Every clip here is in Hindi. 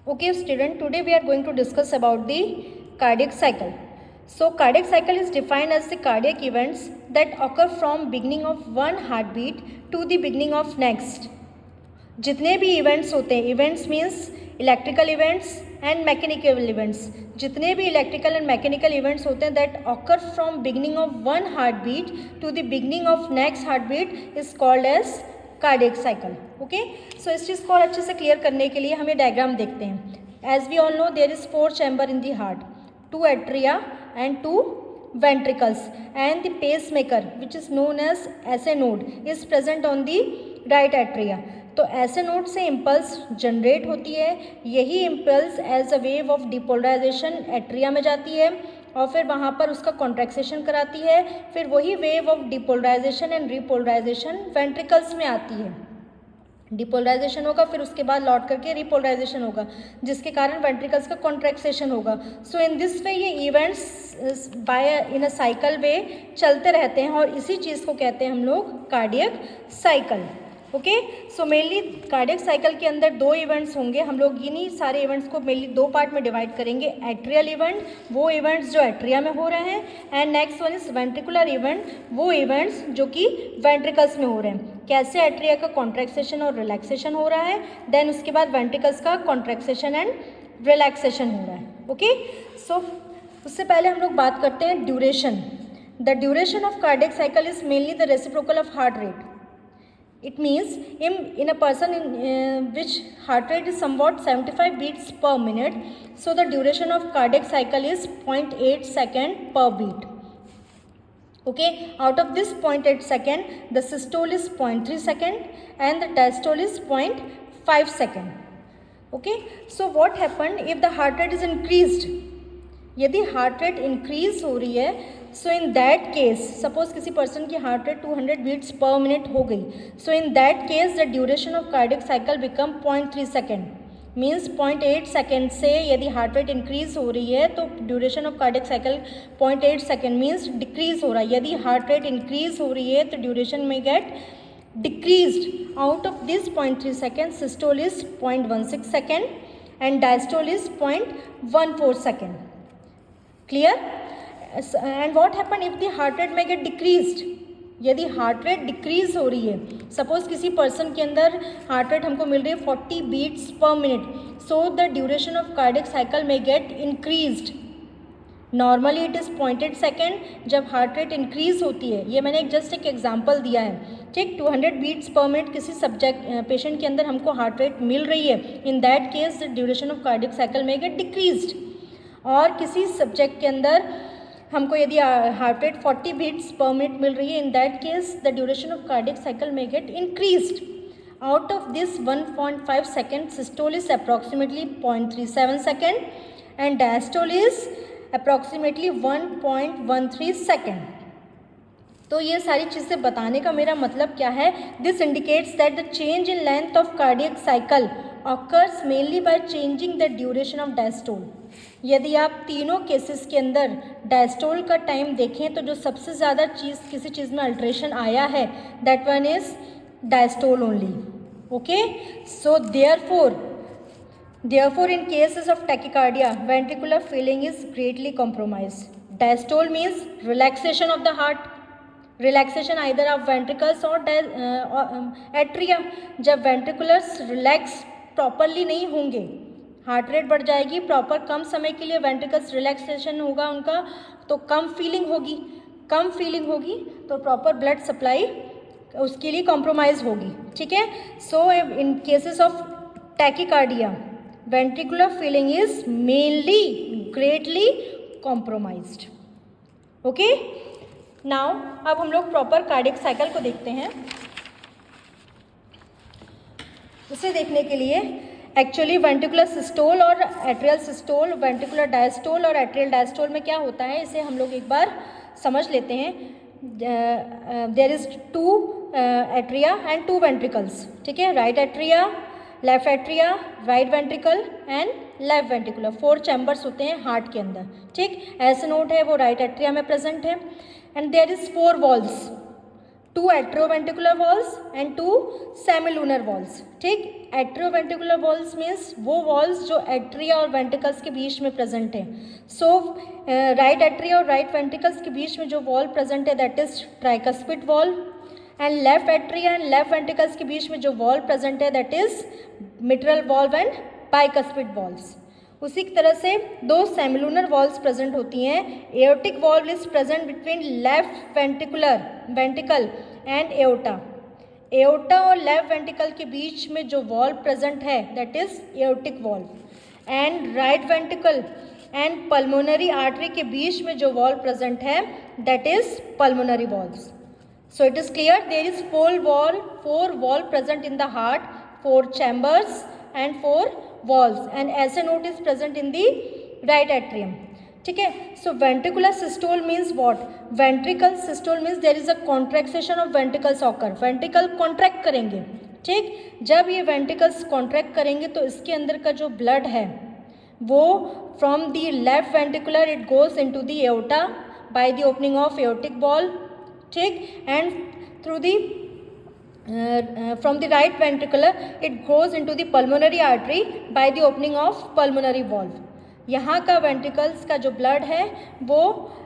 Okay, student, today we are going to discuss about the cardiac cycle. So, cardiac cycle is defined as the cardiac events that occur from beginning of one heartbeat to the beginning of next. जितने भी इवेंट्स होते हैं, events means electrical events and mechanical events, जितने भी इलेक्ट्रिकल एंड मैकेनिकल इवेंट्स होते हैं that occur from beginning of one heart beat to the beginning of next heart beat is called as cardiac cycle. Okay, so इस चीज़ को और अच्छे से क्लियर करने के लिए हमें डायग्राम देखते हैं. As we all know there is 4 chamber in the heart, 2 atria and 2 ventricles, and the pacemaker which is known as SA node is present on the right atria. तो ऐसे नोड से इम्पल्स जनरेट होती है. यही impulse as a wave of depolarization atria में जाती है और फिर वहाँ पर उसका कॉन्ट्रैक्सेशन कराती है. फिर वही wave of depolarization and repolarization ventricles में आती है. डिपोलराइजेशन होगा, फिर उसके बाद लौट करके रिपोलराइजेशन होगा, जिसके कारण वेंट्रिकल्स का कॉन्ट्रैक्सेशन होगा. सो इन दिस वे ये events by in a cycle way चलते रहते हैं और इसी चीज़ को कहते हैं हम लोग cardiac cycle. Okay, so mainly cardiac cycle के अंदर 2 इवेंट्स होंगे. हम लोग इन्हीं सारे इवेंट्स को मेनली 2 पार्ट में डिवाइड करेंगे. एट्रियल इवेंट, वो इवेंट्स जो एट्रिया में हो रहे हैं, and next one is ventricular event, वो इवेंट्स जो कि वेंट्रिकल्स में हो रहे हैं. कैसे एट्रिया का कॉन्ट्रैक्सेशन और रिलैक्सेशन हो रहा है, देन उसके बाद वेंट्रिकल्स का कॉन्ट्रैक्सेशन एंड रिलैक्सेशन हो रहा है. ओके, सो उससे पहले हम लोग बात करते हैं duration. The duration of cardiac cycle is mainly the reciprocal of heart rate. It means in a person in which heart rate is somewhat 75 beats per minute, so the duration of cardiac cycle is 0.8 second per beat. Okay, out of this 0.8 second, the systole is 0.3 second and the diastole is 0.5 second. Okay, so what happened if the heart rate is increased? यदि हार्ट रेट इंक्रीज हो रही है, so in that case, suppose किसी पर्सन की heart rate 200 beats per minute हो गई, so in that case the duration of cardiac cycle become 0.3 second. Means 0.8 सेकेंड से यदि हार्ट रेट इंक्रीज हो रही है तो duration of cardiac cycle 0.8 second means decrease हो रहा है. यदि हार्ट रेट इंक्रीज हो रही है तो ड्यूरेशन में get decreased. Out of this 0.3 second systole is 0.16 second and diastole is 0.14 second. Clear? And what happen if the heart rate may get decreased? यदि हार्ट रेट डिक्रीज हो रही है, सपोज किसी पर्सन के अंदर हार्ट रेट हमको मिल रही है 40 beats per minute, so the duration of cardiac cycle में get increased. Normally it is 0.8 second. जब हार्ट रेट इंक्रीज होती है, ये मैंने जस्ट एक एग्जांपल दिया है, ठीक. 200 बीट्स पर मिनट किसी पेशेंट के अंदर हमको हार्ट रेट मिल रही है, in that case the duration of cardiac cycle में गेट डिक्रीज्ड. और किसी सब्जेक्ट के अंदर हमको यदि heart rate 40 beats per minute मिल रही है, in that case the duration of cardiac cycle में get increased. Out of this 1.5 second systole is approximately 0.37 second and diastole is approximately 1.13 second. तो ये सारी चीज़ें बताने का मेरा मतलब क्या है? This indicates that the change in length of cardiac cycle occurs mainly by changing the duration of diastole. यदि आप तीनों केसेस के अंदर डायस्टोल का टाइम देखें तो जो सबसे ज़्यादा किसी चीज़ में अल्ट्रेशन आया है that one is diastole only. Okay, so therefore in cases of tachycardia ventricular filling is greatly compromise. Diastole means relaxation of the heart, relaxation either of ventricles और एट्रिया. जब वेंट्रिकुलर्स रिलैक्स प्रॉपरली नहीं होंगे, हार्ट रेट बढ़ जाएगी, प्रॉपर कम समय के लिए वेंट्रिकल्स रिलैक्सेशन होगा उनका, तो कम फीलिंग होगी तो प्रॉपर ब्लड सप्लाई उसके लिए कॉम्प्रोमाइज़ होगी. ठीक है, so in cases of tachycardia ventricular filling is mainly greatly compromised. Okay, now अब हम लोग प्रॉपर कार्डियक साइकिल को देखते हैं. उसे देखने के लिए एक्चुअली वेंट्रिकुलर सिस्टोल और एट्रियल सिस्टोल, वेंट्रिकुलर डायस्टोल और एट्रियल डायस्टोल में क्या होता है, इसे हम लोग एक बार समझ लेते हैं. There is 2 atria and 2 ventricles. ठीक है, right atria, left atria, right ventricle and left ventricular. 4 chambers होते हैं हार्ट के अंदर. ठीक, ऐसे नोट है वो राइट एट्रिया में प्रेजेंट है. And there is 4 valves. 2 atrioventricular valves and 2 semilunar valves. ठीक, एट्रियोवेंट्रिकुलर वॉल्स मीन्स वो वॉल्स जो एट्रिया और वेंट्रिकल्स के बीच में प्रेजेंट है। सो राइट एट्रिया और राइट वेंट्रिकल्स के बीच में जो वॉल प्रेजेंट है that is tricuspid valve, and left atria and left ventricles के बीच में जो वॉल प्रेजेंट है that is mitral valve and bicuspid walls. उसी की तरह से दो सेमिलूनर वॉल्स प्रेजेंट होती हैं। Aortic valve is present between left ventricle and aorta. Aorta और लेफ्ट वेंट्रिकल के बीच में जो वॉल्व प्रेजेंट है that is aortic valve, and right ventricle and pulmonary artery के बीच में जो वॉल्व प्रेजेंट है that is pulmonary valves. So it is clear there is four wall present in the heart, 4 chambers and 4 walls, and SA node is present in the right atrium. ठीक है, so ventricular systole means what? Ventricle systole means there is a contraction of ventricles occur. ventricle contract करेंगे। ठीक, जब ये ventricles contract करेंगे तो इसके अंदर का जो blood है वो from the left ventricular it goes into the aorta by the opening of aortic valve। ठीक, and through the from the right ventricular it goes into the pulmonary artery by the opening of pulmonary valve. यहाँ का वेंट्रिकल्स का जो ब्लड है वो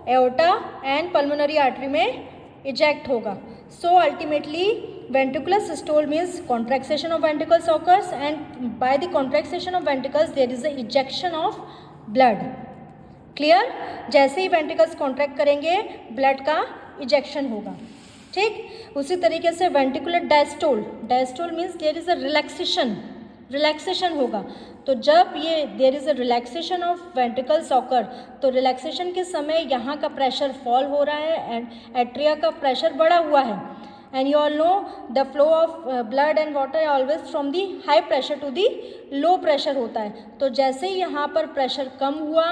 एओर्टा एंड पल्मोनरी आर्टरी में इजेक्ट होगा। So ultimately ventricular systole means contraction of ventricles occurs, and by the contraction of ventricles there is a ejection of blood। Clear, जैसे ही वेंट्रिकल्स कॉन्ट्रैक्ट करेंगे ब्लड का इजेक्शन होगा। ठीक, उसी तरीके से ventricular diastole, diastole means there is a relaxation होगा। तो जब ये there is a relaxation of ventricles occur, तो रिलैक्सेशन के समय यहाँ का प्रेशर फॉल हो रहा है एंड एट्रिया का प्रेशर बढ़ा हुआ है, and you all know the flow of blood and water always from the high pressure to the low pressure होता है। तो जैसे ही यहाँ पर प्रेशर कम हुआ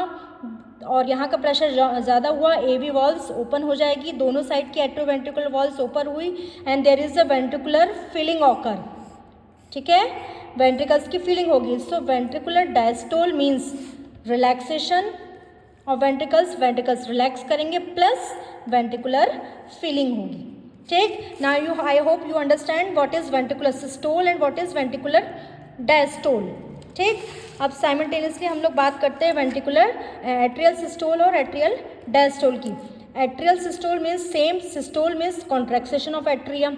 और यहाँ का प्रेशर ज़्यादा हुआ, एवी वॉल्स ओपन हो जाएगी, दोनों साइड की एट्रोवेंट्रिकुलर वॉल्स ओपन हुई and there is a ventricular filling occur. ठीक है, वेंट्रिकल्स की फिलिंग होगी। So ventricular diastole means relaxation of ventricles, ventricles relax करेंगे प्लस वेंट्रिकुलर फिलिंग होगी। ठीक, now I hope you understand what is ventricular systole and what is ventricular diastole. ठीक, अब साइमल्टेनियसली हम लोग बात करते हैं वेंट्रिकुलर एट्रियल सिस्टोल और एट्रियल डायस्टोल की। Atrial systole means same, systole means contraction of atria.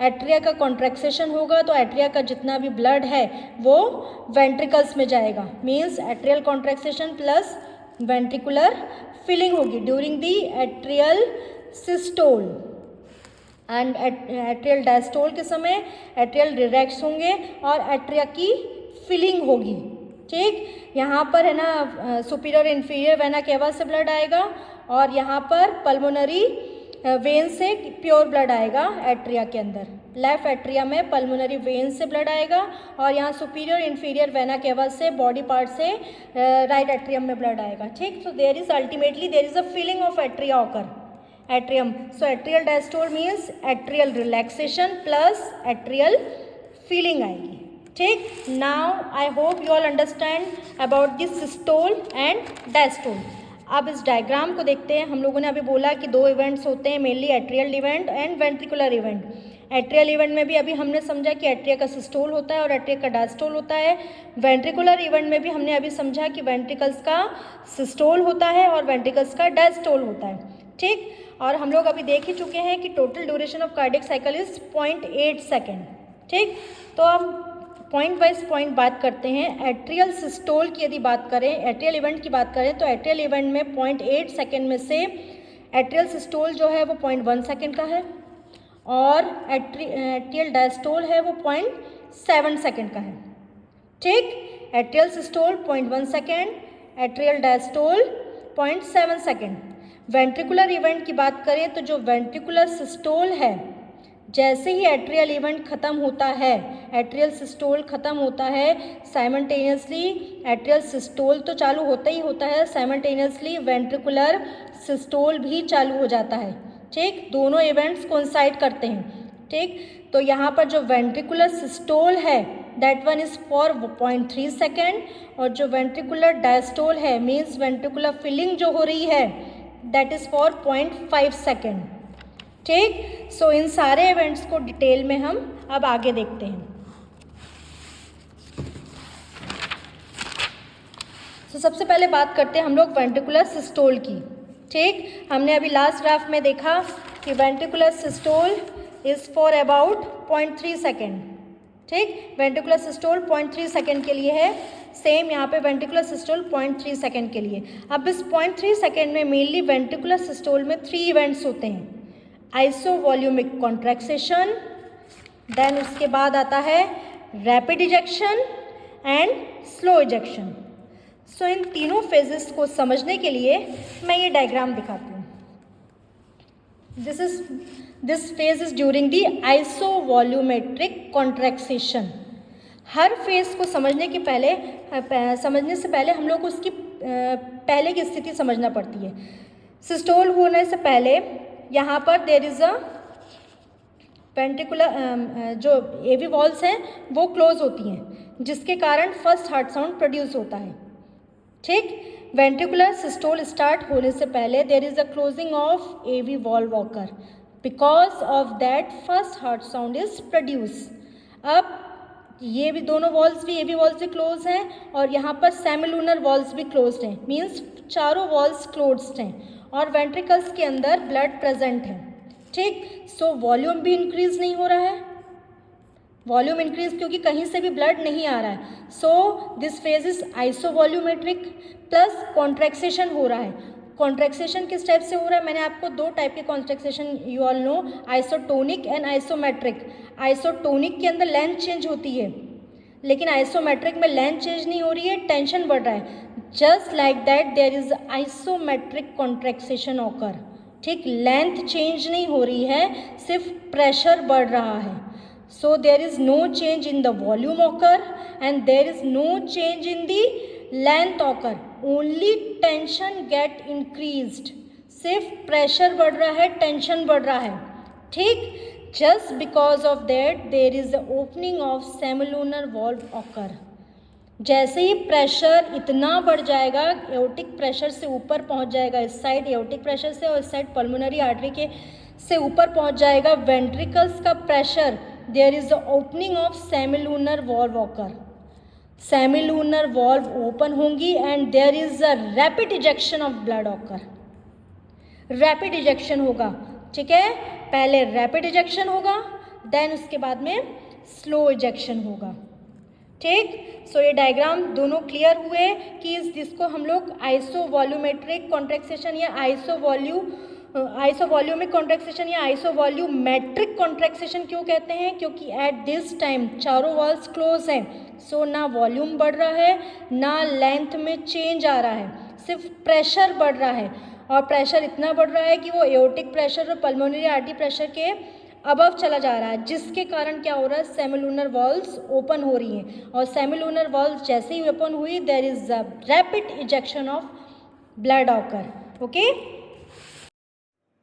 Atria का कॉन्ट्रैक्शन होगा तो एट्रिया का जितना भी ब्लड है वो वेंट्रिकल्स में जाएगा, means atrial contraction plus ventricular filling होगी during the atrial systole. And atrial diastole के समय एट्रियल रिलैक्स होंगे और एट्रिया की फिलिंग होगी। ठीक, यहाँ पर है ना सुपीरियर इन्फीरियर वेना केवा से ब्लड आएगा और यहाँ पर पल्मोनरी वेन से प्योर ब्लड आएगा एट्रिया के अंदर। लेफ्ट एट्रिया में पल्मोनरी वेन से ब्लड आएगा और यहाँ सुपीरियर इन्फीरियर वेना केवा से बॉडी पार्ट से राइट एट्रियम में ब्लड आएगा। ठीक, so there is ultimately there is a filling of atria occur atrium. So atrial diastole means atrial relaxation plus atrial filling आएगी। ठीक, now I hope you all understand about this systole and diastole. अब इस डायग्राम को देखते हैं। हम लोगों ने अभी बोला कि दो इवेंट्स होते हैं, mainly atrial event and ventricular event. Atrial event में भी अभी हमने समझा कि एट्रिया का सिस्टोल होता है और एट्रिया का डायस्टोल होता है। वेंट्रिकुलर इवेंट में भी हमने अभी समझा कि वेंट्रिकल्स का सिस्टोल होता है और वेंट्रिकल्स का डायस्टोल होता है। ठीक, और हम लोग अभी देख ही चुके हैं कि total duration of cardiac cycle is 0.8 second. ठीक, तो अब पॉइंट वाइज पॉइंट बात करते हैं। एट्रियल सिस्टोल की यदि बात करें, एट्रियल इवेंट की बात करें तो एट्रियल इवेंट में 0.8 सेकेंड में से एट्रियल सिस्टोल जो है वो 0.1 सेकेंड का है और एट्रियल डायस्टोल है वो 0.7 सेकेंड का है। ठीक, atrial systole 0.1 second, atrial diastole 0.7 second. Ventricular event की बात करें तो जो वेंट्रिकुलर सिस्टोल है, जैसे ही एट्रियल इवेंट ख़त्म होता है, एट्रियल सिस्टोल ख़त्म होता है, साइमल्टेनियसली एट्रियल सिस्टोल तो चालू होता ही होता है, साइमल्टेनियसली वेंट्रिकुलर सिस्टोल भी चालू हो जाता है। ठीक, दोनों इवेंट्स कोइंसाइड करते हैं। ठीक, तो यहाँ पर जो वेंट्रिकुलर सिस्टोल है that one is for 0.3 second और जो वेंट्रिकुलर डायस्टोल है मीन्स वेंट्रिकुलर फिलिंग जो हो रही है दैट इज़ फॉर 0.5 सेकेंड। ठीक। सो इन सारे इवेंट्स को डिटेल में हम अब आगे देखते हैं। तो सबसे पहले बात करते हैं हम लोग वेंट्रिकुलर सिस्टोल की। ठीक, हमने अभी लास्ट ग्राफ में देखा कि ventricular systole is for about 0.3 second. ठीक, वेंट्रिकुलर सिस्टोल 0.3 सेकेंड के लिए है। सेम यहाँ पे वेंट्रिकुलर सिस्टोल 0.3 सेकेंड के लिए। अब इस 0.3 सेकेंड में मेनली वेंट्रिकुलर सिस्टोल में 3 इवेंट्स होते हैं, आइसोवॉल्यूमिक कॉन्ट्रैक्सेशन, देन उसके बाद आता है rapid ejection and slow ejection. So इन तीनों फेजेस को समझने के लिए मैं ये डायग्राम दिखाती हूँ। This phase is during the isovolumetric contraction. हर फेज को समझने से पहले हम लोग को उसकी पहले की स्थिति समझना पड़ती है। सिस्टोल होने से पहले यहाँ पर देयर इज़ अ वेंट्रिकुलर जो एवी वॉल्स हैं वो क्लोज होती हैं, जिसके कारण फर्स्ट हार्ट साउंड प्रोड्यूस होता है। ठीक, वेंट्रिकुलर सिस्टोल स्टार्ट होने से पहले there is a closing of AV valve occur, because of that first heart sound is produce. अब ये भी दोनों वॉल्स भी एवी वॉल्स भी क्लोज हैं और यहाँ पर सेमिलूनर वॉल्स भी क्लोज्ड हैं, मीन्स चारों वॉल्स क्लोज्ड हैं और वेंट्रिकल्स के अंदर ब्लड प्रेजेंट है। ठीक, सो वॉल्यूम भी इंक्रीज नहीं हो रहा है, वॉल्यूम इंक्रीज क्योंकि कहीं से भी ब्लड नहीं आ रहा है। So this phase is isovolumetric plus contraction हो रहा है। कॉन्ट्रैक्सेशन किस टाइप से हो रहा है, मैंने आपको 2 टाइप के contraction you all know, isotonic and isometric. Isotonic के अंदर लेंथ चेंज होती है, लेकिन आइसोमेट्रिक में लेंथ चेंज नहीं हो रही है, टेंशन बढ़ रहा है। Just like that there is isometric contraction occur. ठीक, लेंथ चेंज नहीं हो रही है, सिर्फ प्रेशर बढ़ रहा है। So there is no change in the volume occur and there is no change in the length occur, only tension get increased। सिर्फ प्रेशर बढ़ रहा है, टेंशन बढ़ रहा है। ठीक, just because of that there is the opening of semilunar valve occur। जैसे ही प्रेशर इतना बढ़ जाएगा, एओर्टिक प्रेशर से ऊपर पहुंच जाएगा, इस साइड एओर्टिक प्रेशर से और इस साइड पल्मोनरी आर्टरी के से ऊपर पहुंच जाएगा वेंट्रिकल्स का pressure, there is the opening of semilunar valve occur। semilunar valve open होंगी and there is a rapid ejection of blood occur। rapid ejection होगा। ठीक है, पहले rapid ejection होगा, then उसके बाद में slow ejection होगा। ठीक, सो ये डायग्राम दोनों क्लियर हुए कि जिसको हम लोग आइसोवॉल्यूमेट्रिक कॉन्ट्रैक्सेशन या आइसोवॉल्यूमिक कॉन्ट्रैक्सेशन या आइसोवॉल्यूमेट्रिक कॉन्ट्रैक्सेशन क्यों कहते हैं, क्योंकि एट दिस टाइम चारों वॉल्स क्लोज हैं। सो ना वॉल्यूम बढ़ रहा है ना लेंथ में चेंज आ रहा है, सिर्फ प्रेशर बढ़ रहा है और प्रेशर इतना बढ़ रहा है कि वो एओर्टिक प्रेशर और पल्मोनरी आर्टरी प्रेशर के अबव चला जा रहा है, जिसके कारण क्या हो रहा है, सेमिलूनर वॉल्स ओपन हो रही हैं और सेमिलूनर वॉल्स जैसे ही ओपन हुई there is a rapid ejection of blood occur. Okay,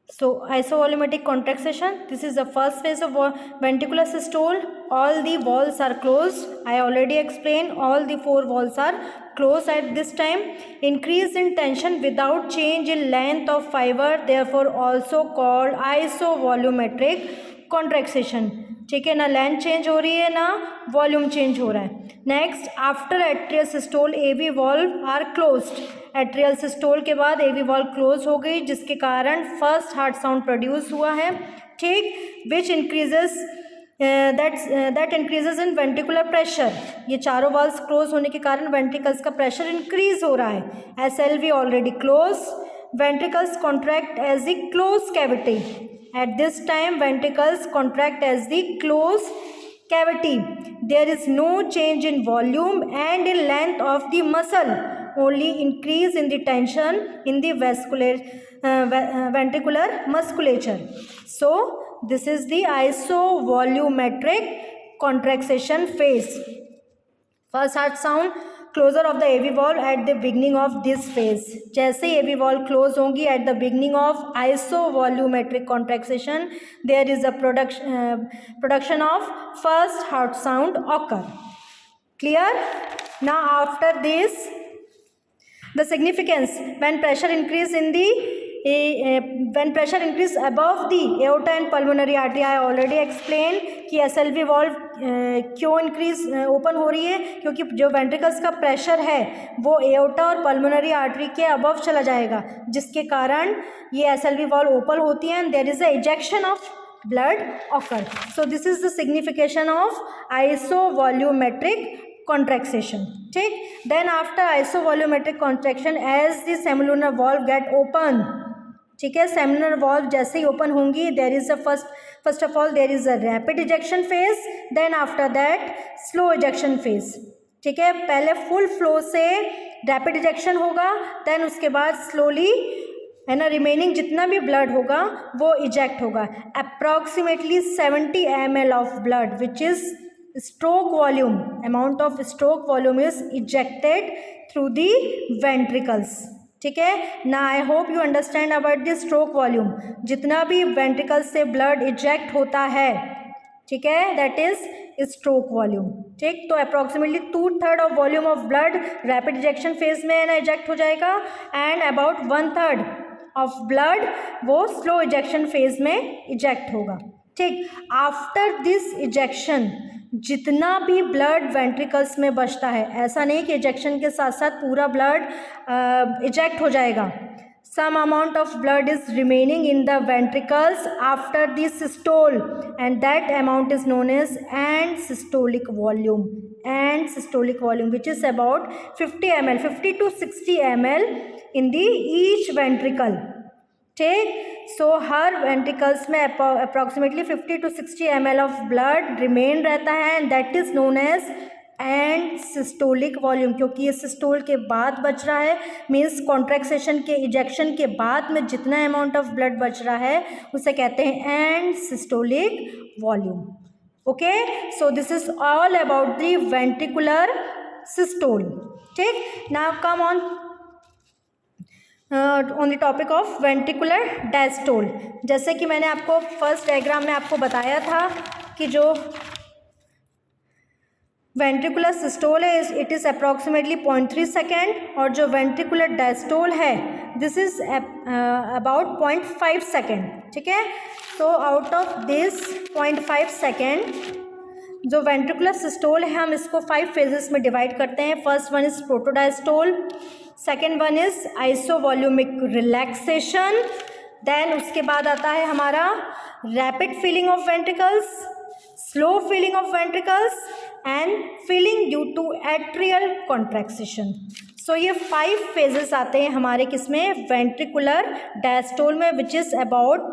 so isovolumetric contraction, this is the first phase of ventricular systole। all the walls are closed, I already explained, all the 4 walls are closed at this time। increase in tension without change in length of fiber, therefore also called isovolumetric contraction। ठीक है ना, लेंथ चेंज हो रही है ना वॉल्यूम चेंज हो रहा है। Next, after atrial systole AV valve are closed. Atrial systole के बाद एवी वॉल्व क्लोज हो गई, जिसके कारण फर्स्ट हार्ट साउंड प्रोड्यूस हुआ है। ठीक, which increases that increases in ventricular pressure. ये चारों वॉल्व्स क्लोज होने के कारण वेंट्रिकल्स का प्रेशर इंक्रीज हो रहा है। SLV already close, ventricles contract as the close cavity. At this time ventricles contract as the closed cavity। there is no change in volume and in length of the muscle, only increase in the tension in the ventricular musculature। so this is the isovolumetric contraction phase। first heart sound closure of the AV valve at the beginning of this phase। जैसे ही AV valve close होंगी at the beginning of isovolumetric contraction, there is a production of first heart sound occur। clear? now after this, the significance when pressure increase in the when pressure increase above the aorta and pulmonary artery, I already explained कि SLV valve क्यों इंक्रीज ओपन हो रही है, क्योंकि जो वेंट्रिकल्स का प्रेशर है वो एओर्टा और पल्मोनरी आर्टरी के अबव चला जाएगा, जिसके कारण ये SLV valve ओपन होती है and there is a ejection of blood occur. So this is the signification of isovolumetric contraction. ठीक, then after isovolumetric contraction as the semilunar valve get open, ठीक है, सेमिलुनर वॉल्व जैसे ही ओपन होंगी there is a first of all there is a rapid ejection phase, then after that slow ejection phase. ठीक है, पहले फुल फ्लो से रैपिड इजेक्शन होगा, देन उसके बाद स्लोली है ना रिमेनिंग जितना भी ब्लड होगा वो इजेक्ट होगा. Approximately 70 ml of blood which is stroke volume, amount of stroke volume is ejected through the ventricles. ठीक है ना, आई hope you understand about the stroke volume. जितना भी वेंट्रिकल्स से ब्लड इजेक्ट होता है, ठीक है, दैट इज स्ट्रोक वॉल्यूम. ठीक, तो approximately 2/3 of volume of blood rapid ejection phase में ना इजेक्ट हो जाएगा एंड अबाउट 1/3 ऑफ ब्लड वो स्लो इजेक्शन फेज में इजेक्ट होगा. ठीक, आफ्टर दिस इजेक्शन जितना भी ब्लड वेंट्रिकल्स में बचता है, ऐसा नहीं कि इजेक्शन के साथ साथ पूरा ब्लड इजेक्ट हो जाएगा. Some amount of blood is remaining in the ventricles after the systole and that amount is known as end systolic volume. End systolic volume which is about 50 ml, 50 to 60 ml in the each ventricle. ठीक, सो हर वेंट्रिकल्स में approximately 50 to 60 ml of blood remain रहता है and that is known as end systolic volume. क्योंकि ये सिस्टोल के बाद बच रहा है, मीन्स कॉन्ट्रैक्सेशन के इजेक्शन के बाद में जितना अमाउंट ऑफ ब्लड बच रहा है उसे कहते हैं end systolic volume. Okay, so this is all about the ventricular systole. ठीक, now come on the topic of ventricular diastole. जैसे कि मैंने आपको फर्स्ट डायग्राम में आपको बताया था कि जो वेंट्रिकुलर सिस्टोल है इट इज़ अप्रॉक्सीमेटली 0.3 सेकेंड, और जो वेंट्रिकुलर डायस्टोल है दिस इज अबाउट 0.5 सेकेंड. ठीक है, तो आउट ऑफ दिस 0.5 सेकेंड जो वेंट्रिकुलर सिस्टोल है हम इसको 5 फेजेस में डिवाइड करते हैं. First one is protodiastole, second one is isovolumic relaxation, then उसके बाद आता है हमारा rapid filling of ventricles, slow filling of ventricles and filling due to atrial contraction. सो ये 5 फेजेस आते हैं हमारे किसमें, वेंट्रिकुलर डायस्टोल में, विच इज़ अबाउट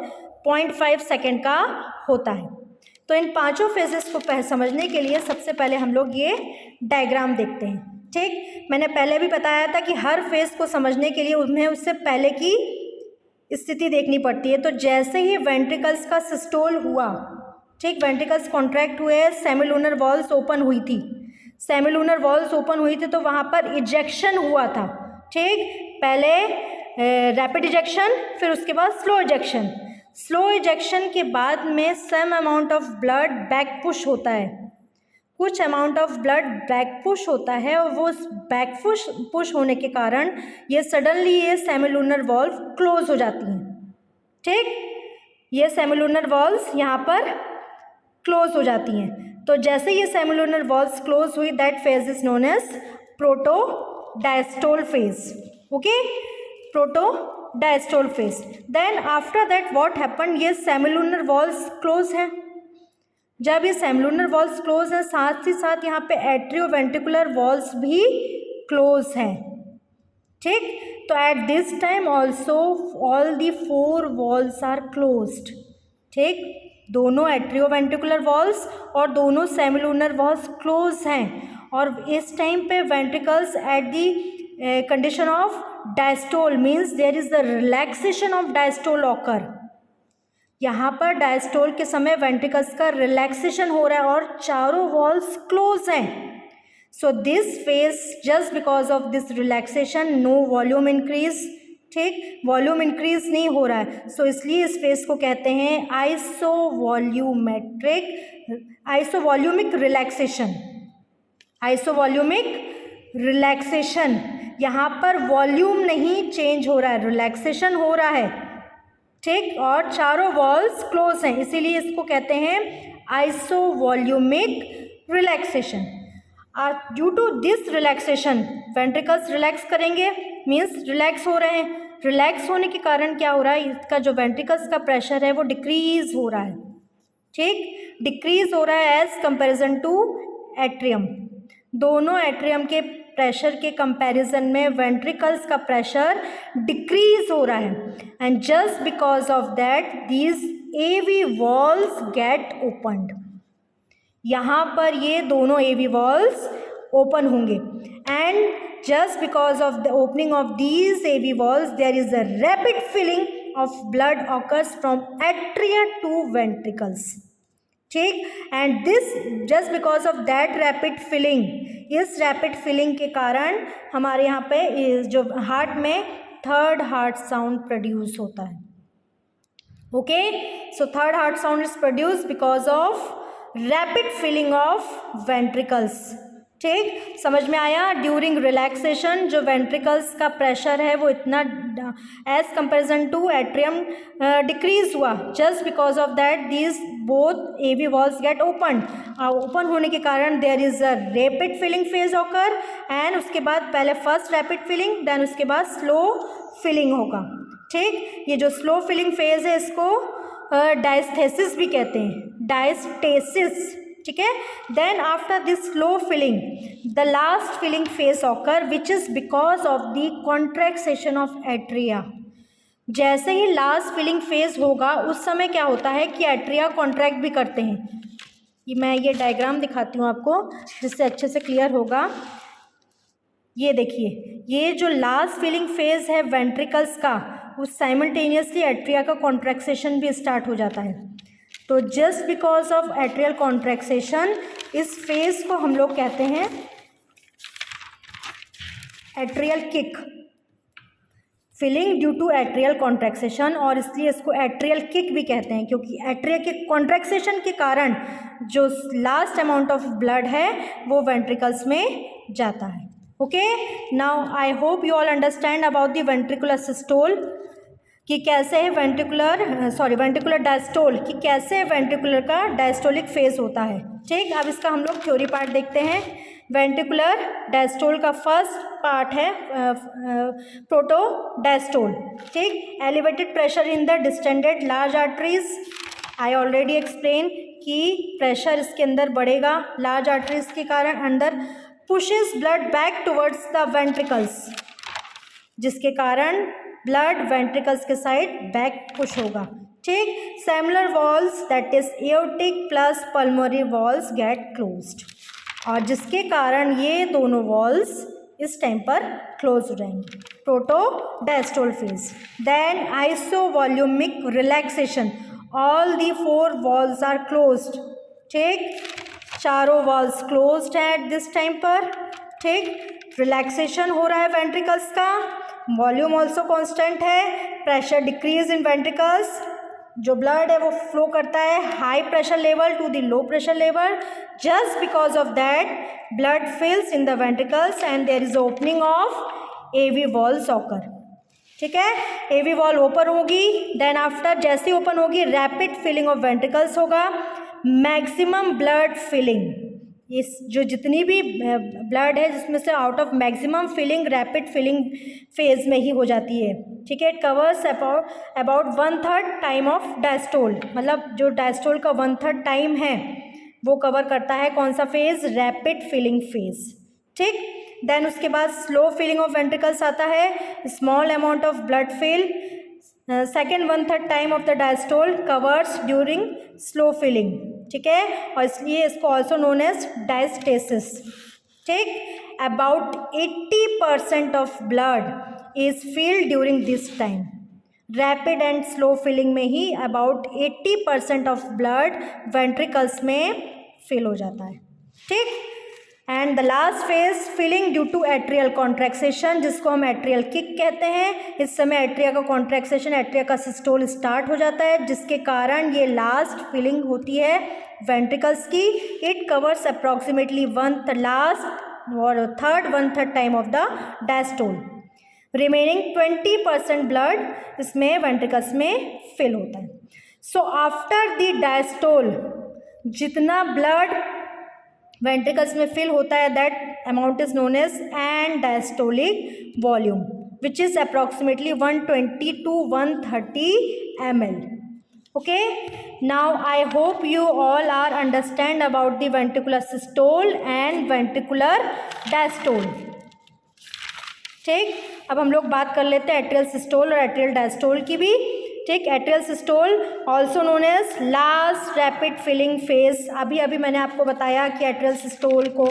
0.5 सेकेंड का होता है. तो इन 5 फेजेस को समझने के लिए सबसे पहले हम लोग ये डायग्राम देखते हैं. ठीक, मैंने पहले भी बताया था कि हर फेज को समझने के लिए उन्हें उससे पहले की स्थिति देखनी पड़ती है. तो जैसे ही वेंट्रिकल्स का सिस्टोल हुआ, ठीक, वेंट्रिकल्स कॉन्ट्रैक्ट हुए, सेमिलुनर वॉल्स ओपन हुई थी, सेमिलुनर वॉल्स ओपन हुई थी तो वहाँ पर इजेक्शन हुआ था. ठीक, पहले रैपिड इजेक्शन, फिर उसके बाद स्लो इजेक्शन. स्लो इजेक्शन के बाद में some amount of blood back push होता है, कुछ amount of blood back push होता है, और वो बैक पुश होने के कारण ये सडनली ये सेमिलुनर वॉल्व क्लोज हो जाती हैं. ठीक, ये सेमिलुनर वॉल्व्स यहाँ पर क्लोज हो जाती हैं. तो जैसे ये सेमिलुनर वॉल्व्स क्लोज हुई that phase is known as protodiastole phase. Okay, protodiastole phase. Then after that what happen, ये सेमिलुनर वॉल्व्स क्लोज हैं. जब ये सेमिलुनर वॉल्व्स क्लोज हैं, साथ ही साथ यहाँ पे एट्रियोवेंट्रिकुलर वॉल्व्स भी क्लोज हैं. ठीक, तो at this time also all the 4 valves are closed. ठीक, दोनों एट्रियोवेंट्रिकुलर वॉल्व्स और दोनों सेमिलुनर वॉल्व्स क्लोज हैं, और इस टाइम पे ventricles at the condition of diastole means there is the relaxation of diastole occur. यहाँ पर डायस्टोल के समय वेंट्रिकल्स का रिलैक्सेशन हो रहा है और चारों वॉल्व्स क्लोज हैं. So this phase just because of this relaxation no volume increase. ठीक, वॉल्यूम इंक्रीज नहीं हो रहा है, सो इसलिए इस फेज को कहते हैं आइसोवॉल्यूमिक रिलैक्सेशन. आइसोवॉल्यूमिक रिलैक्सेशन यहाँ पर वॉल्यूम नहीं चेंज हो रहा है, रिलैक्सेशन हो रहा है, ठीक, और चारों वॉल्स क्लोज हैं, इसीलिए इसको कहते हैं isovolumic relaxation. Due to this relaxation ventricles relax करेंगे, मीन्स रिलैक्स हो रहे हैं। रिलैक्स होने के कारण क्या हो रहा है, इसका जो वेंट्रिकल्स का प्रेशर है वो डिक्रीज हो रहा है, ठीक, डिक्रीज हो रहा है एज कंपैरिजन टू एट्रियम। दोनों एट्रियम के प्रेशर के कंपैरिजन में वेंट्रिकल्स का प्रेशर डिक्रीज हो रहा है, and just because of that these AV valves get opened. यहाँ पर ये दोनों एवी वॉल्स ओपन होंगे, and just because of the opening of these AV walls there is a rapid filling of blood occurs from atria to ventricles, ठीक, and this just because of that rapid filling, इस rapid filling के कारण हमारे यहाँ पे जो हार्ट में थर्ड हार्ट साउंड प्रोड्यूस होता है। Okay, so third heart sound is produce because of rapid filling of ventricles, ठीक, समझ में आया। ड्यूरिंग रिलैक्सेशन जो वेंट्रिकल्स का प्रेशर है वो इतना as comparison to atrium decrease हुआ, just because of that these both AV valves get open. Open होने के कारण there is a rapid filling phase occur, and उसके बाद पहले फर्स्ट रैपिड फिलिंग देन उसके बाद स्लो फिलिंग होगा, ठीक। ये जो स्लो फिलिंग फेज है इसको डायस्थेसिस भी कहते हैं, डायस्टेसिस, ठीक है। Then after this slow filling the last filling phase occur which is because of the contraction of atria. जैसे ही लास्ट फिलिंग फेज होगा उस समय क्या होता है कि एट्रिया कॉन्ट्रैक्ट भी करते हैं। मैं ये डायग्राम दिखाती हूँ आपको जिससे अच्छे से क्लियर होगा। ये देखिए, ये जो लास्ट फिलिंग फेज है वेंट्रिकल्स का, उस साइमल्टेनियसली एट्रिया का कॉन्ट्रैक्सेशन भी स्टार्ट हो जाता है। तो just because of atrial contraction इस फेज को हम लोग कहते हैं atrial kick, filling due to atrial contraction, और इसलिए इसको एट्रियल किक भी कहते हैं क्योंकि एट्रिया के कॉन्ट्रैक्सेशन के कारण जो लास्ट अमाउंट ऑफ ब्लड है वो वेंट्रिकल्स में जाता है। Okay, now I hope you all understand about the ventricular systole कि कैसे है वेंट्रिकुलर डायस्टोल कि कैसे वेंट्रिकुलर का डायस्टोलिक फेज होता है, ठीक। अब इसका हम लोग थ्योरी पार्ट देखते हैं। वेंट्रिकुलर डायस्टोल का फर्स्ट पार्ट है प्रोटोडायस्टोल, ठीक। Elevated pressure in the distended large arteries, I already explain कि प्रेशर इसके अंदर बढ़ेगा लार्ज आर्टरीज के कारण, अंदर pushes blood back towards the ventricles, जिसके कारण ब्लड वेंट्रिकल्स के साइड बैक पुश होगा, ठीक। Semilunar valves that is aortic plus pulmonary valves get closed, और जिसके कारण ये दोनों वॉल्स इस टाइम पर क्लोज हो जाएंगे। Protodiastole phase, then isovolumic relaxation, all the 4 valves are closed, ठीक, चारों वॉल्स क्लोज्ड है एट दिस टाइम पर, ठीक। रिलैक्सेशन हो रहा है वेंट्रिकल्स का, वॉल्यूम ऑल्सो कांस्टेंट है, प्रेशर डिक्रीज इन वेंट्रिकल्स, जो ब्लड है वो फ्लो करता है high pressure level to the low pressure level, just because of that blood fills in the ventricles and there is opening of AV walls occur, ठीक है। एवी वॉल ओपन होगी, देन आफ्टर जैसे ही ओपन होगी रैपिड फिलिंग ऑफ वेंट्रिकल्स होगा, मैक्सिमम ब्लड फिलिंग, इस जो जितनी भी ब्लड है जिसमें से out of maximum filling rapid filling phase में ही हो जाती है, ठीक है। It covers about 1/3 time of diastole, मतलब जो डायस्टोल का 1/3 टाइम है वो कवर करता है कौन सा फेज, रैपिड फिलिंग फेज, ठीक। देन उसके बाद स्लो फिलिंग ऑफ वेंट्रिकल्स आता है, small amount of blood fill, second 1/3 time of the diastole covers during slow filling, ठीक है, और इसलिए इसको ऑल्सो नोन एज डायस्टेसिस, ठीक। About 80% of blood is filled during this time, rapid and slow filling में ही अबाउट 80% ऑफ ब्लड वेंट्रिकल्स में फिल हो जाता है, ठीक। And the last phase filling due to atrial contraction, जिसको हम एट्रियल किक कहते हैं। इस समय एट्रिया का कॉन्ट्रैक्सेशन, एट्रिया का सिस्टोल स्टार्ट हो जाता है, जिसके कारण ये लास्ट फिलिंग होती है वेंट्रिकल्स की। इट कवर्स अप्रॉक्सीमेटली 1/3 लास्ट और third 1/3 time of the diastole. Remaining 20% blood इसमें वेंट्रिकल्स में फिल होता है। सो आफ्टर द डायस्टोल जितना ब्लड वेंट्रिकल्स में फिल होता है that amount is known as end diastolic volume which is approximately 120 to 130 ml. Okay, now I hope you all are understand about the ventricular systole and ventricular diastole. ठीक, अब हम लोग बात कर लेते हैं एट्रियल सिस्टोल और एट्रियल डायस्टोल की भी। ठीक, atrial systole also known as last rapid filling phase. अभी मैंने आपको बताया कि एट्रियल सिस्टोल को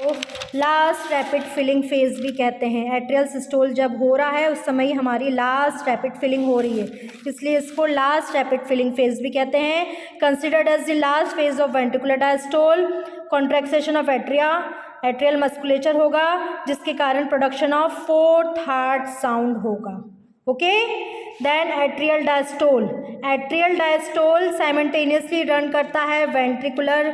लास्ट रैपिड फिलिंग फेज भी कहते हैं। एट्रियल सिस्टोल जब हो रहा है उस समय ही हमारी लास्ट रैपिड फिलिंग हो रही है, इसलिए इसको लास्ट रैपिड फिलिंग फेज भी कहते हैं। Considered as the last phase of ventricular diastole, contraction of atrial musculature होगा जिसके कारण production of fourth heart sound होगा। Okay, then atrial diastole simultaneously run करता है वेंट्रिकुलर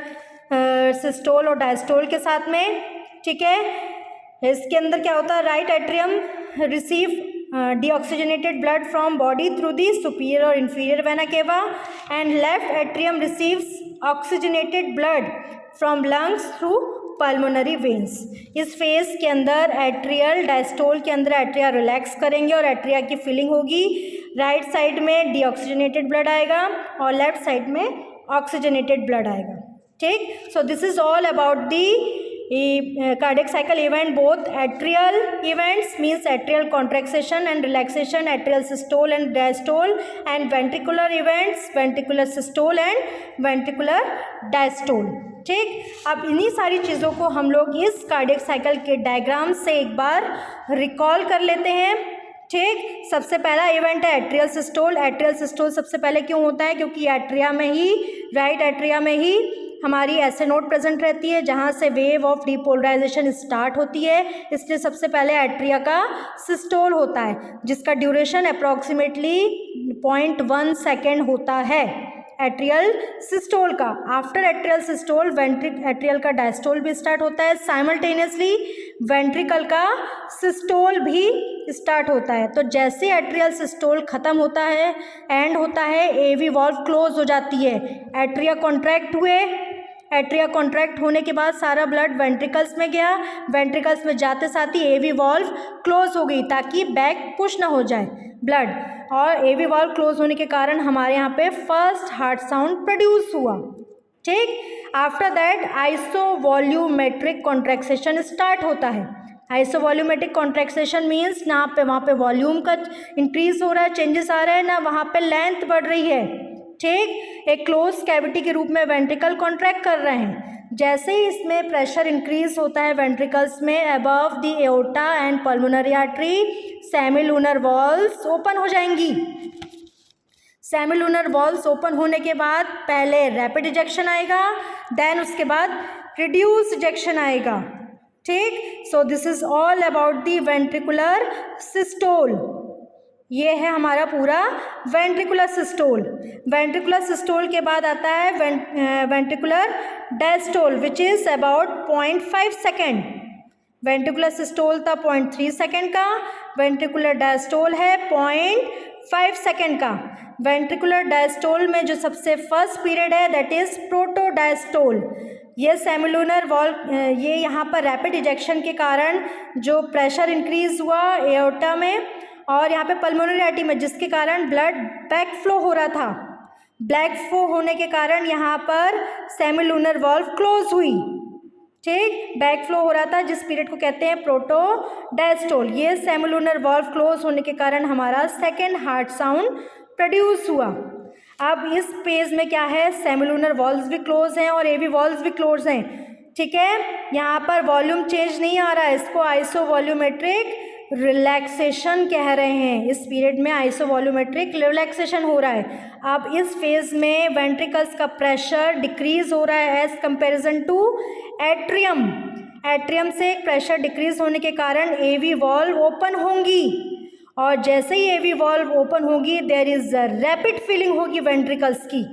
सिस्टोल और डायस्टोल के साथ में। ठीक है, इसके अंदर क्या होता है, right atrium receive deoxygenated blood from body through the superior or inferior vena cava and left atrium receives oxygenated blood from lungs through pulmonary veins. इस फेज के अंदर एट्रियल डायस्टोल के अंदर एट्रिया रिलैक्स करेंगे और एट्रिया की फिलिंग होगी। राइट साइड में डीऑक्सीजनेटेड ब्लड आएगा और लेफ्ट साइड में ऑक्सीजनेटेड ब्लड आएगा। ठीक, सो this is all about the cardiac cycle event. Both atrial events means atrial contraction and relaxation, atrial systole and diastole, and ventricular events ventricular systole and ventricular diastole. ठीक, अब इन्हीं सारी चीज़ों को हम लोग इस कार्डियक साइकिल के डायग्राम से एक बार रिकॉल कर लेते हैं। ठीक, सबसे पहला इवेंट है एट्रियल सिस्टोल। एट्रियल सिस्टोल सबसे पहले क्यों होता है, क्योंकि एट्रिया में ही, राइट एट्रिया में ही हमारी एसए नोड प्रेजेंट रहती है जहाँ से वेव ऑफ डीपोलराइजेशन स्टार्ट होती है, इसलिए सबसे पहले एट्रिया का सिस्टोल होता है जिसका ड्यूरेशन अप्रॉक्सीमेटली 0.1 सेकेंड होता है एट्रियल सिस्टोल का। आफ्टर एट्रियल सिस्टोल एट्रियल का डायस्टोल भी स्टार्ट होता है, साइमल्टेनियसली वेंट्रिकल का सिस्टोल भी स्टार्ट होता है। तो जैसे एट्रियल सिस्टोल खत्म होता है, एंड होता है, एवी वॉल्व क्लोज हो जाती है, एट्रिया कॉन्ट्रैक्ट हुए, एट्रिया कॉन्ट्रैक्ट होने के बाद सारा ब्लड वेंट्रिकल्स में गया, वेंट्रिकल्स में जाते साथ ही एवी वॉल्व क्लोज हो गई ताकि बैक पुश ना हो जाए ब्लड, और एवी वॉल्व क्लोज होने के कारण हमारे यहाँ पे फर्स्ट हार्ट साउंड प्रोड्यूस हुआ। ठीक, आफ्टर दैट आइसोवॉल्यूमेट्रिक कॉन्ट्रैक्शन स्टार्ट होता है। आइसोवॉल्यूमेट्रिक कॉन्ट्रैक्शन मीन्स ना वहाँ पे वॉल्यूम का इंक्रीज हो रहा है, चेंजेस आ रहे हैं, ना वहाँ पे लेंथ बढ़ रही है। ठीक, एक क्लोज कैविटी के रूप में वेंट्रिकल कॉन्ट्रैक्ट कर रहे हैं। जैसे ही इसमें प्रेशर इंक्रीज होता है वेंट्रिकल्स में above the aorta and pulmonary artery, semilunar valves open हो जाएंगी। सेमिलूनर वॉल्व्स ओपन होने के बाद पहले रैपिड इजेक्शन आएगा, देन उसके बाद रिड्यूस इजेक्शन आएगा। ठीक, सो this is all about the ventricular systole. ये है हमारा पूरा वेंट्रिकुलर सिस्टोल। वेंट्रिकुलर सिस्टोल के बाद आता है ventricular diastole which is about 0.5 second. Ventricular systole था 0.3 सेकेंड का, वेंट्रिकुलर डायस्टोल है 0.5 सेकेंड का। वेंट्रिकुलर डायस्टोल में जो सबसे फर्स्ट पीरियड है दैट इज प्रोटोडायस्टोल। ये सेमिलूनर वॉल्व, ये यहाँ पर रैपिड इजेक्शन के कारण जो प्रेशर इंक्रीज हुआ एओर्टा में और यहाँ पे पल्मोनरी आर्टरी में, जिसके कारण ब्लड बैक फ्लो हो रहा था, बैक फ्लो होने के कारण यहाँ पर सेमिलूनर वॉल्व क्लोज हुई। ठीक, बैक फ्लो हो रहा था जिस पीरियड को कहते हैं प्रोटोडायस्टोल। ये सेमिलूनर वॉल्व क्लोज होने के कारण हमारा सेकेंड हार्ट साउंड प्रोड्यूस हुआ। अब इस फेज में क्या है, सेमिलूनर वॉल्व्स भी क्लोज हैं और एवी वॉल्व्स भी क्लोज हैं। ठीक है, यहाँ पर वॉल्यूम चेंज नहीं आ रहा है, इसको आइसोवॉल्यूमेट्रिक रिलैक्सेशन कह रहे हैं। इस पीरियड में आइसोवॉल्यूमेट्रिक रिलैक्सेशन हो रहा है। अब इस फेज में वेंट्रिकल्स का प्रेशर डिक्रीज हो रहा है as comparison to atrium. Atrium से प्रेशर डिक्रीज होने के कारण एवी वॉल्व ओपन होंगी और जैसे ही एवी वॉल्व ओपन होगी there is a rapid filling होगी वेंट्रिकल्स की,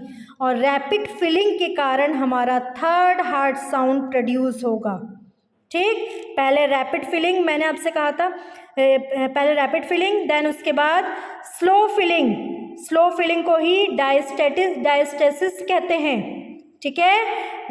और रैपिड फिलिंग के कारण हमारा थर्ड हार्ट साउंड प्रोड्यूस होगा। ठीक, पहले रैपिड फिलिंग मैंने आपसे कहा था, पहले रैपिड फिलिंग, देन उसके बाद स्लो फिलिंग। स्लो फिलिंग को ही डायस्टेसिस कहते हैं। ठीक है,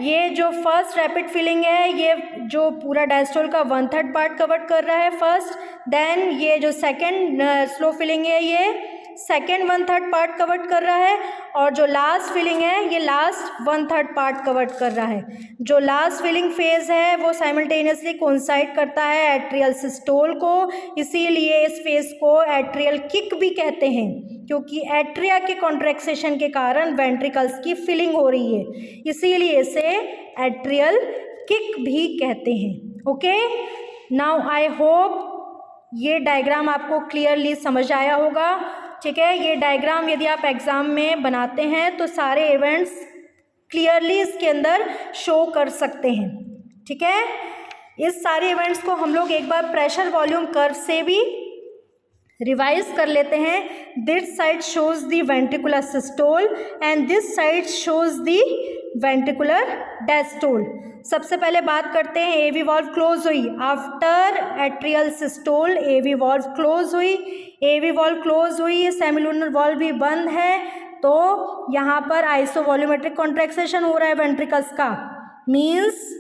ये जो फर्स्ट रैपिड फिलिंग है ये जो पूरा डायस्टोल का 1/3 पार्ट कवर कर रहा है फर्स्ट, देन ये जो सेकेंड स्लो फिलिंग है ये सेकेंड 1/3 पार्ट कवर कर रहा है, और जो लास्ट फिलिंग है ये लास्ट 1/3 पार्ट कवर कर रहा है। जो लास्ट फिलिंग फेज है वो साइमल्टेनियसली कोइंसाइड करता है एट्रियल सिस्टोल को, इसीलिए इस फेज को एट्रियल किक भी कहते हैं, क्योंकि एट्रिया के कॉन्ट्रैक्शन के कारण वेंट्रिकल्स की फिलिंग हो रही है, इसीलिए इसे एट्रियल किक भी कहते हैं। ओके, नाउ आई होप ये डायग्राम आपको क्लियरली समझ आया होगा। ठीक है, ये डायग्राम यदि आप एग्जाम में बनाते हैं तो सारे इवेंट्स क्लियरली इसके अंदर शो कर सकते हैं। ठीक है, इस सारे इवेंट्स को हम लोग एक बार प्रेशर वॉल्यूम कर्व से भी रिवाइज कर लेते हैं। This side shows the ventricular systole and this side shows the ventricular diastole. सबसे पहले बात करते हैं एवी वॉल्व क्लोज हुई after atrial systole, AV valve close हुई, एवी वॉल्व क्लोज हुई, सेमिलुनर वॉल्व भी बंद है, तो यहाँ पर आइसोवॉल्यूमेट्रिक कॉन्ट्रैक्शन हो रहा है वेंट्रिकल्स का, मीन्स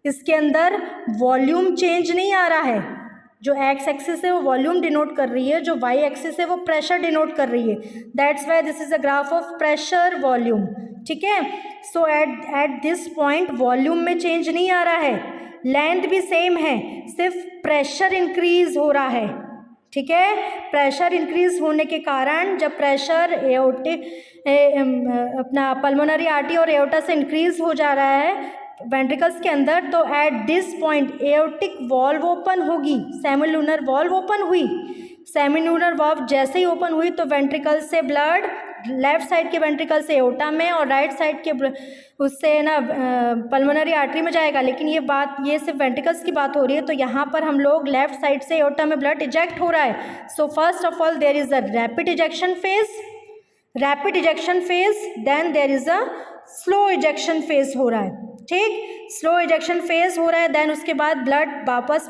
इसके अंदर वॉल्यूम चेंज नहीं आ रहा है। जो एक्स एक्सिस है वो वॉल्यूम डिनोट कर रही है, जो वाई एक्सिस है वो प्रेशर डिनोट कर रही है, that's why this is a graph of pressure volume. ठीक है, सो एट दिस पॉइंट वॉल्यूम में चेंज नहीं आ रहा है, लेंथ भी सेम है, सिर्फ प्रेशर इंक्रीज हो रहा है। ठीक है, प्रेशर इंक्रीज होने के कारण जब प्रेशर एओर्टिक अपना पल्मोनरी आर्टरी और एओर्टा से इंक्रीज हो जा रहा है वेंट्रिकल्स के अंदर, तो at this point aortic valve open होगी, सेमिलुनर वॉल्व ओपन हुई, सेमिलुनर वॉल्व जैसे ही ओपन हुई तो वेंट्रिकल से ब्लड लेफ्ट साइड के वेंट्रिकल से एओर्टा में और राइट साइड के उससे ना पल्मोनरी आर्टरी में जाएगा। लेकिन ये सिर्फ वेंट्रिकल्स की बात हो रही है, तो यहाँ पर हम लोग लेफ्ट साइड से एओर्टा में ब्लड इजेक्ट हो रहा है। So first of all there is a rapid ejection phase, then there is a slow ejection phase हो रहा है। ठीक, स्लो इजेक्शन फेज हो रहा है, देन उसके बाद ब्लड वापस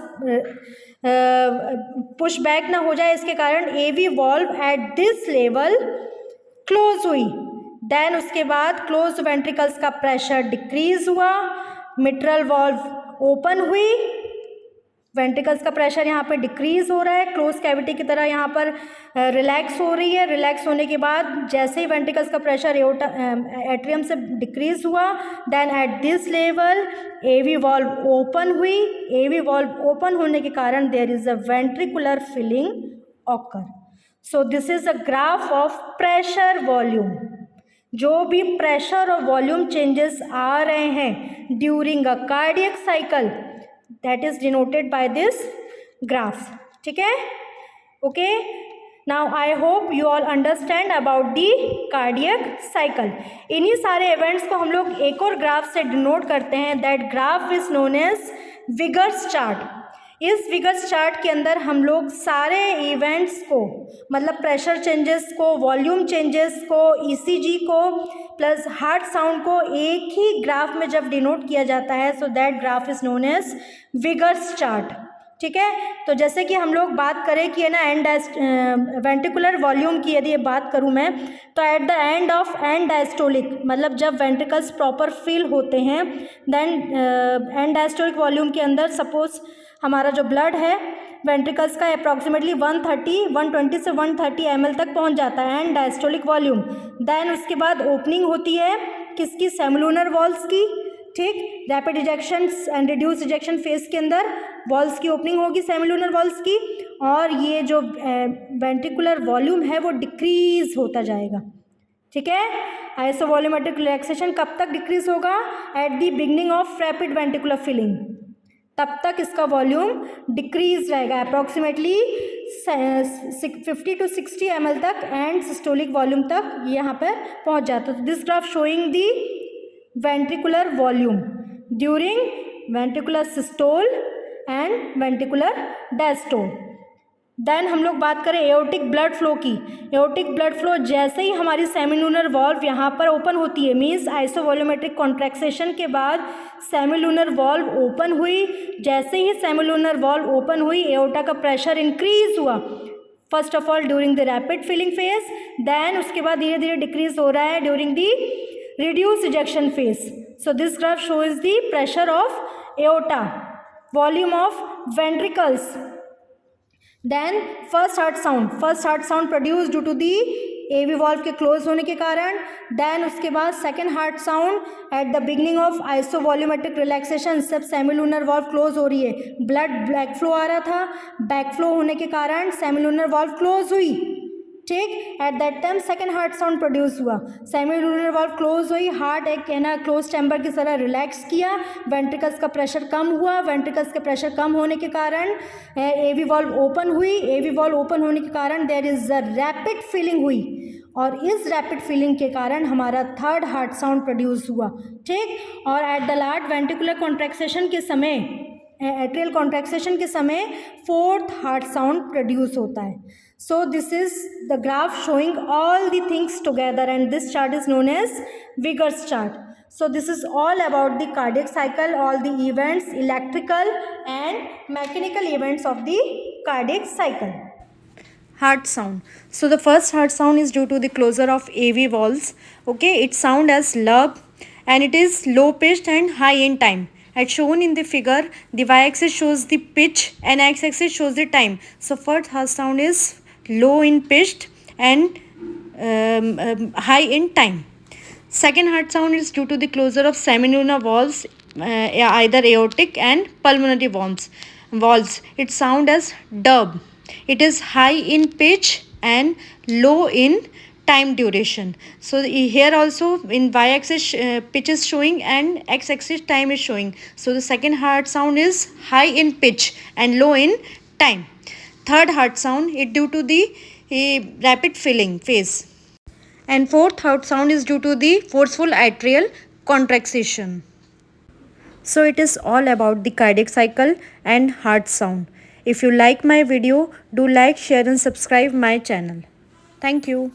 पुश बैक ना हो जाए, इसके कारण AV valve at this level close हुई, देन उसके बाद क्लोज वेंट्रिकल्स का प्रेशर डिक्रीज हुआ, मिट्रल वॉल्व ओपन हुई, वेंट्रिकल्स का प्रेशर यहाँ पर डिक्रीज हो रहा है, क्लोज कैविटी की तरह यहाँ पर रिलैक्स हो रही है। रिलैक्स होने के बाद जैसे ही वेंट्रिकल्स का प्रेशर एट्रियम से डिक्रीज हुआ, then at this level AV valve open हुई, एवी वॉल्व ओपन होने के कारण there is a ventricular filling occur. So this is a graph of pressure volume. जो भी प्रेशर और वॉल्यूम चेंजेस आ रहे हैं during a cardiac cycle, that is denoted by this graphs. ठीक है, okay, now I hope you all understand about the cardiac cycle. इन्हीं सारे इवेंट्स को हम लोग एक और ग्राफ से डिनोट करते हैं, that graph is known as Wiggers chart. इस विगर्स चार्ट के अंदर हम लोग सारे इवेंट्स को, मतलब प्रेशर चेंजेस को, वॉल्यूम चेंजेस को, ईसीजी को प्लस हार्ट साउंड को एक ही ग्राफ में जब डिनोट किया जाता है, so that graph is known as Wiggers chart. ठीक है, तो जैसे कि हम लोग बात करें कि है ना वेंट्रिकुलर वॉल्यूम की यदि बात करूं मैं, तो at the end of and diastolic, मतलब जब वेंट्रिकल्स प्रॉपर फिल होते हैं, देन एंड डायस्टोलिक वॉल्यूम के अंदर सपोज हमारा जो ब्लड है वेंट्रिकल्स का अप्रॉक्सीमेटली 120 से 130 ml तक पहुंच जाता है एंड डायस्टोलिक वॉल्यूम। देन उसके बाद ओपनिंग होती है किसकी, सेमिलुनर वॉल्व्स की। ठीक, rapid ejection and reduce ejection phase के अंदर वॉल्व्स की ओपनिंग होगी, सेमिलुनर वॉल्व्स की, और ये जो वेंट्रिकुलर वॉल्यूम है वो डिक्रीज होता जाएगा। ठीक है, आइसोवॉल्यूमेट्रिक रिलैक्सेशन कब तक डिक्रीज होगा, at the beginning of rapid ventricular filling, तब तक इसका वॉल्यूम डिक्रीज रहेगा अप्रॉक्सीमेटली 50 to 60 ml तक, एंड सिस्टोलिक वॉल्यूम तक यहाँ पर पहुँच जाता है। This graph showing the ventricular volume during ventricular systole and ventricular diastole. Then हम लोग बात करें एओर्टिक ब्लड फ्लो की। एओर्टिक ब्लड फ्लो जैसे ही हमारी सेमिलूनर वॉल्व यहाँ पर ओपन होती है, मीन्स आइसोवॉल्यूमेट्रिक कॉन्ट्रैक्सेशन के बाद सेमिलूनर वॉल्व ओपन हुई। जैसे ही सेमिलूनर वॉल्व ओपन हुई, एओर्टा का प्रेशर इंक्रीज हुआ, first of all during the rapid filling phase, then उसके बाद धीरे धीरे डिक्रीज हो रहा है during the reduce ejection phase. So this graph shows the pressure of aorta, volume of ventricles. Then first heart sound produce due to the AV valve के क्लोज होने के कारण। देन उसके बाद second heart sound at the beginning of आइसोवॉल्यूमेट्रिक relaxation, सब सेमिलूनर वॉल्व क्लोज हो रही है, ब्लड बैक फ्लो आ रहा था, बैक फ्लो होने के कारण सेमिलूनर वॉल्व क्लोज हुई, ठीक। At that time second heart sound produce हुआ, सेमिलूनर वॉल्व क्लोज हुई, हार्ट एक है ना क्लोज चैम्बर की तरह रिलैक्स किया, वेंट्रिकल्स का प्रेशर कम हुआ, वेंट्रिकल्स के प्रेशर कम होने के कारण एवी वॉल्व ओपन हुई, एवी वॉल्व ओपन होने के कारण there is a rapid filling हुई, और इस रैपिड फिलिंग के कारण हमारा थर्ड हार्ट साउंड प्रोड्यूस हुआ, ठीक। और एट द लास्ट वेंट्रिकुलर कॉन्ट्रैक्सेशन के समय, एट्रियल कॉन्ट्रैक्सेशन के समय फोर्थ हार्ट साउंड प्रोड्यूस होता है। So this is the graph showing all the things together, and this chart is known as Vigor's chart. So this is all about the cardiac cycle, all the events, electrical and mechanical events of the cardiac cycle. Heart sound. So the first heart sound is due to the closure of AV valves. Okay, it sound as lub, and it is low pitched and high in time. As shown in the figure, the y-axis shows the pitch and x-axis shows the time. So first heart sound is low in pitched and high in time. Second heart sound is due to the closure of semilunar valves, either aortic and pulmonary valves. It sound as dub. It is high in pitch and low in time duration. So here also in y-axis pitch is showing and x-axis time is showing. So the second heart sound is high in pitch and low in time. Third heart sound is due to the rapid filling phase, and fourth heart sound is due to the forceful atrial contraction. So it is all about the cardiac cycle and heart sound. If you like my video, do like, share and subscribe my channel. Thank you.